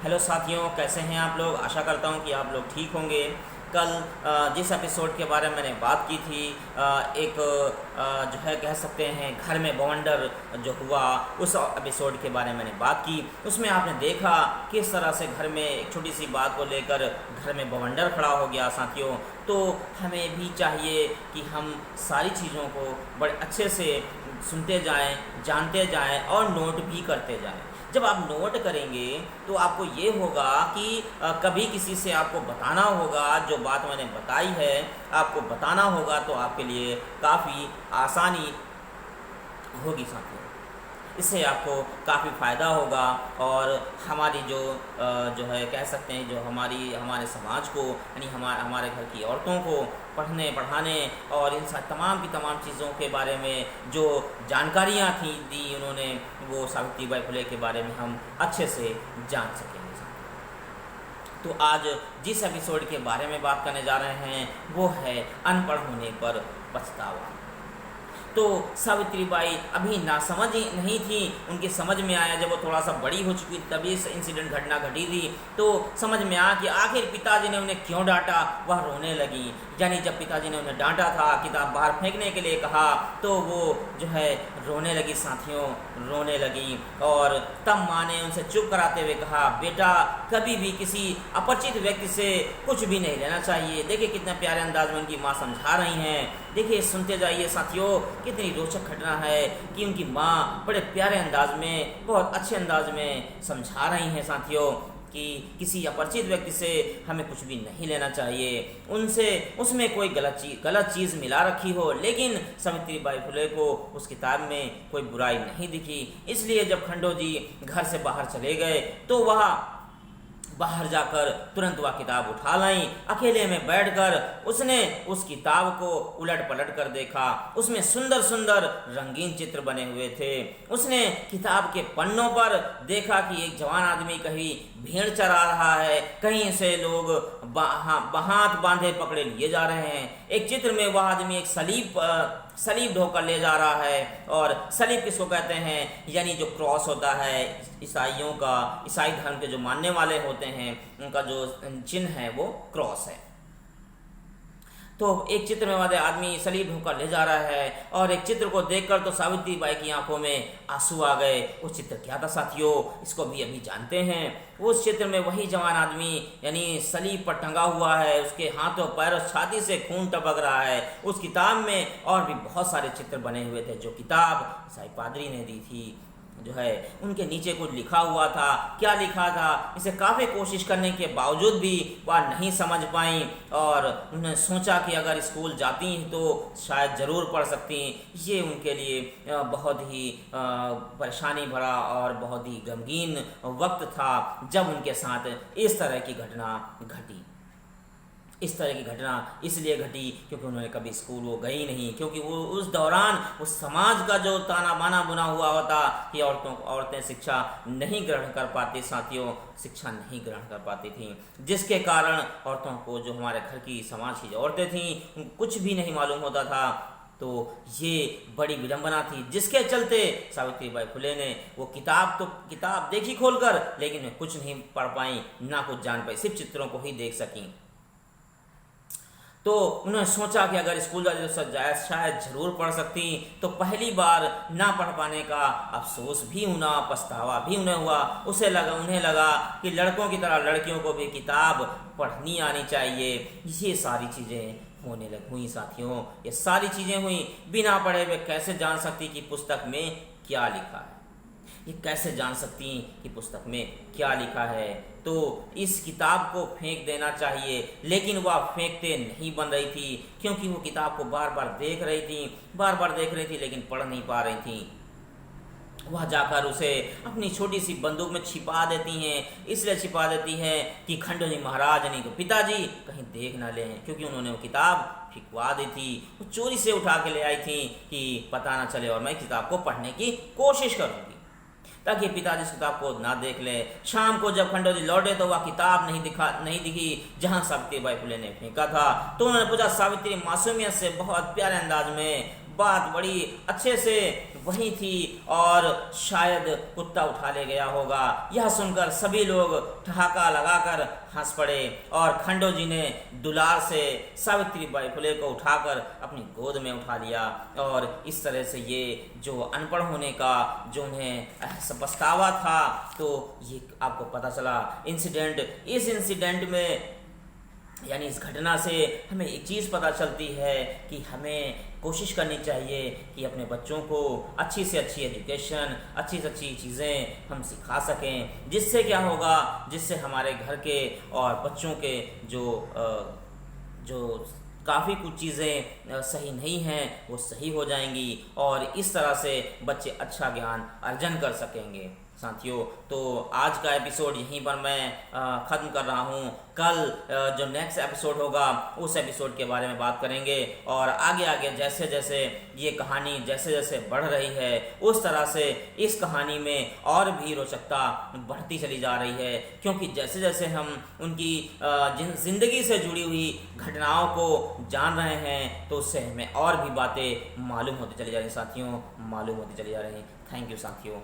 Hello साथियों, कैसे हैं आप लोग। आशा करता हूं कि आप लोग ठीक होंगे। कल जिस एपिसोड के बारे में मैंने बात की थी, एक जो है कह सकते हैं घर में बवंडर जो हुआ, उस एपिसोड के बारे में मैंने बात की। उसमें आपने देखा किस तरह से घर में एक छोटी सी बात को लेकर घर में बवंडर खड़ा हो गया साथियों। तो हमें भी चाहिए कि हम सारी चीज़ों को बड़े अच्छे से सुनते जाएं, जानते जाएं और नोट भी करते जाएं। जब आप नोट करेंगे तो आपको ये होगा कि कभी किसी से आपको बताना होगा, जो बात मैंने बताई है आपको बताना होगा, तो आपके लिए काफ़ी आसानी होगी साथियों। इससे आपको काफ़ी फ़ायदा होगा और हमारी जो है कह सकते हैं, जो हमारे समाज को, यानी हमारे घर की औरतों को पढ़ने पढ़ाने और इन तमाम की तमाम चीज़ों के बारे में जो जानकारियाँ दी उन्होंने, वो सावित्रीबाई फुले के बारे में हम अच्छे से जान सकेंगे। तो आज जिस एपिसोड के बारे में बात करने जा रहे हैं वो है अनपढ़ होने पर पछतावा। तो सावित्रीबाई अभी नासमझ नहीं थी, उनकी समझ में आया जब वो थोड़ा सा बड़ी हो चुकी तभी इस इंसिडेंट घटना घटी थी। तो समझ में आया कि आखिर पिताजी ने उन्हें क्यों डांटा। वह रोने लगी। यानी जब पिताजी ने उन्हें डांटा था, किताब बाहर फेंकने के लिए कहा, तो वो जो है रोने लगी साथियों, रोने लगी। और तब माँ ने उनसे चुप कराते हुए कहा, बेटा कभी भी किसी अपरिचित व्यक्ति से कुछ भी नहीं लेना चाहिए। देखिए कितने प्यारे अंदाज में उनकी माँ समझा रही हैं। देखिए सुनते जाइए साथियों, कितनी रोचक घटना है कि उनकी माँ बड़े प्यारे अंदाज में, बहुत अच्छे अंदाज में समझा रही हैं साथियों कि किसी अपरिचित व्यक्ति से हमें कुछ भी नहीं लेना चाहिए। उसमें कोई गलत चीज़ मिला रखी हो, लेकिन सावित्रीबाई फुले को उस किताब में कोई बुराई नहीं दिखी। इसलिए जब खंडो जी घर से बाहर चले गए तो वह बाहर जाकर तुरंत वह किताब उठा लाई। अकेले में बैठकर उसने उस किताब को उलट पलट कर देखा। उसमें सुंदर सुंदर रंगीन चित्र बने हुए थे। उसने किताब के पन्नों पर देखा कि एक जवान आदमी कहीं भेड़ चरा रहा है, कहीं से लोग हाथ बांधे पकड़े लिए जा रहे हैं। एक चित्र में वह आदमी एक सलीब ढोकर ले जा रहा है। और सलीब किसको कहते हैं, यानी जो क्रॉस होता है ईसाई धर्म के जो मानने वाले होते हैं, उनका जो चिन्ह है वो क्रॉस है। तो एक चित्र में वाले आदमी सलीब ढोकर ले जा रहा है, और एक चित्र को देखकर तो सावित्रीबाई की आंखों में आंसू आ गए। वो चित्र क्या था साथियों, इसको भी अभी जानते हैं। उस चित्र में वही जवान आदमी यानी सलीब पर टंगा हुआ है, उसके हाथों पैरों छाती से खून टपक रहा है। उस किताब में और भी बहुत सारे चित्र बने हुए थे, जो किताब ईसाई पादरी ने दी थी। जो है उनके नीचे कुछ लिखा हुआ था। क्या लिखा था, इसे काफ़ी कोशिश करने के बावजूद भी वह नहीं समझ पाई, और उन्होंने सोचा कि अगर स्कूल जाती तो शायद ज़रूर पढ़ सकती। ये उनके लिए बहुत ही परेशानी भरा और बहुत ही गमगीन वक्त था जब उनके साथ इस तरह की घटना घटी। इस तरह की घटना इसलिए घटी क्योंकि उन्होंने कभी स्कूल वो गई नहीं, क्योंकि वो उस दौरान उस समाज का जो ताना बाना बुना हुआ होता कि औरतें शिक्षा नहीं ग्रहण कर पाती साथियों, शिक्षा नहीं ग्रहण कर पाती थी, जिसके कारण औरतों को, जो हमारे घर की समाज की जो औरतें थीं, उनको कुछ भी नहीं मालूम होता था। तो ये बड़ी विडंबना थी, जिसके चलते सावित्रीबाई फुले ने वो किताब देखी खोलकर, लेकिन कुछ नहीं पढ़ पाई, ना कुछ जान पाई, सिर्फ चित्रों को ही देख सकी। तो उन्होंने सोचा कि अगर स्कूल जाए शायद ज़रूर पढ़ सकती। तो पहली बार ना पढ़ पाने का अफसोस भी हुआ, पछतावा भी उन्हें हुआ। उन्हें लगा कि लड़कों की तरह लड़कियों को भी किताब पढ़नी आनी चाहिए। ये सारी चीज़ें होने हुई साथियों, ये सारी चीज़ें हुई। बिना पढ़े हुए कैसे जान सकती कि पुस्तक में क्या लिखा है, ये कैसे जान सकती कि पुस्तक में क्या लिखा है। तो इस किताब को फेंक देना चाहिए, लेकिन वह फेंकते नहीं बन रही थी, क्योंकि वो किताब को बार बार देख रही थी, लेकिन पढ़ नहीं पा रही थी। वह जाकर उसे अपनी छोटी सी बंदूक में छिपा देती हैं। इसलिए छिपा देती हैं कि खंडो जी महाराज नहीं तो पिताजी कहीं देख ना लें, क्योंकि उन्होंने वो किताब फिकवा दी थी। वो चोरी से उठा के ले आई थी कि पता ना चले और मैं किताब को पढ़ने की कोशिश करूँगी, ताकि पिताजी इस किताब को ना देख ले। शाम को जब खंडो जी लौटे तो वह किताब नहीं दिखी जहाँ सावित्रीबाई फुले ने फेंका था। तो उन्होंने पूछा, सावित्री मासूमियत से बहुत प्यारे अंदाज में बात बड़ी अच्छे से वहीं थी और शायद कुत्ता उठा ले गया होगा। यह सुनकर सभी लोग ठहाका लगाकर हंस पड़े और खंडो जी ने दुलार से सावित्री बाई फुले को उठाकर अपनी गोद में उठा लिया। और इस तरह से ये जो अनपढ़ होने का जो उन्हें पछतावा था, तो ये आपको पता चला इंसिडेंट। इस इंसिडेंट में यानी इस घटना से हमें एक चीज़ पता चलती है कि हमें कोशिश करनी चाहिए कि अपने बच्चों को अच्छी से अच्छी एजुकेशन, अच्छी से अच्छी चीज़ें हम सिखा सकें, जिससे क्या होगा, जिससे हमारे घर के और बच्चों के जो काफ़ी कुछ चीज़ें सही नहीं हैं वो सही हो जाएंगी और इस तरह से बच्चे अच्छा ज्ञान अर्जन कर सकेंगे। साथियों, तो आज का एपिसोड यहीं पर मैं ख़त्म कर रहा हूँ। कल जो नेक्स्ट एपिसोड होगा उस एपिसोड के बारे में बात करेंगे और आगे आगे जैसे जैसे ये कहानी जैसे जैसे बढ़ रही है उस तरह से इस कहानी में और भी रोचकता बढ़ती चली जा रही है, क्योंकि जैसे जैसे हम उनकी ज़िंदगी से जुड़ी हुई घटनाओं को जान रहे हैं तो उससे हमें और भी बातें मालूम होती चली जा रही हैं साथियों, मालूम होती चली जा रही हैं। थैंक यू साथियों।